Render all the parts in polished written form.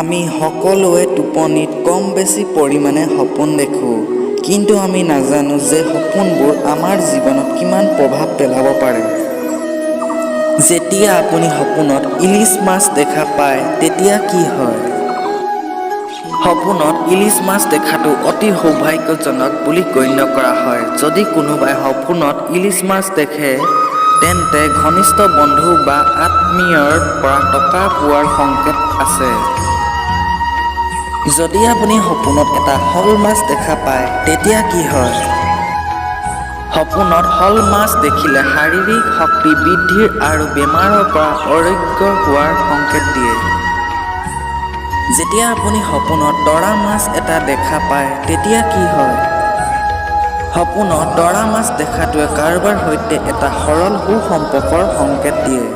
আমি সকলোৱে টোপনিত কম বেছি পৰিমাণে সপোন দেখোঁ, কিন্তু আমি নাজানো যে সপোনবোৰ আমাৰ জীৱনত কিমান প্ৰভাৱ পেলাব পাৰে। যেতিয়া আপুনি সপোনত ইলিচ মাছ দেখা পায় তেতিয়া কি হয়? সপোনত ইলিচ মাছ দেখাটো অতি সৌভাগ্যজনক বুলি গণ্য কৰা হয়। যদি কোনোবাই সপোনত ইলিচ মাছ দেখে তেন্তে ঘনিষ্ঠ বন্ধু বা আত্মীয়ৰ পৰা টকা পোৱাৰ সংকেত আছে। যদি আপুনি সপোনত এটা শল মাছ দেখা পায় তেতিয়া কি হয়? সপোনত শল মাছ দেখিলে শাৰীৰিক শক্তি বৃদ্ধিৰ আৰু বেমাৰৰ পৰা আৰোগ্য হোৱাৰ সংকেত দিয়ে। যেতিয়া আপুনি সপোনত তৰা মাছ এটা দেখা পায় তেতিয়া কি হয়? সপোনত তৰা মাছ দেখাটোৱে কাৰোবাৰ সৈতে এটা সৰল সুসম্পৰ্কৰ সংকেত দিয়ে।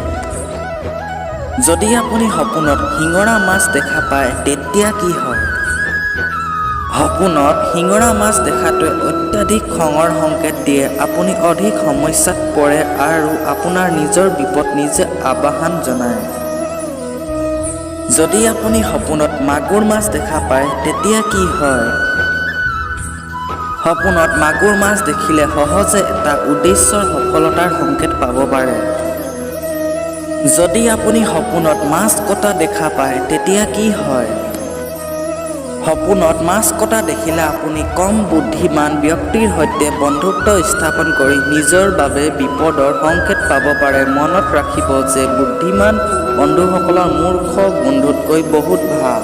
যদি আপুনি সপোনত শিঙৰা মাছ দেখা পায় তেতিয়া কি হয়? সপোনত শিঙৰা মাছ দেখাটোৱে অত্যাধিক খঙৰ সংকেত দিয়ে। আপুনি অধিক সমস্যাত পৰে আৰু আপোনাৰ নিজৰ বিপদ নিজে আহ্বান জনায়। যদি আপুনি সপোনত মাগুৰ মাছ দেখা পায় তেতিয়া কি হয়? সপোনত মাগুৰ মাছ দেখিলে সহজে এটা উদ্দেশ্যৰ সফলতাৰ সংকেত পাব পাৰে। যদি আপুনি সপোনত মাছ কটা দেখা পায় তেতিয়া কি হয়? সপোনত মাছ কটা দেখিলে আপুনি কম বুদ্ধিমান ব্যক্তিৰ সৈতে বন্ধুত্ব স্থাপন কৰি নিজৰ বাবে বিপদৰ সংকেত পাব পাৰে। মনত ৰাখিব যে বুদ্ধিমান বন্ধুসকলৰ মূৰ্খ বন্ধুতকৈ বহুত ভাল।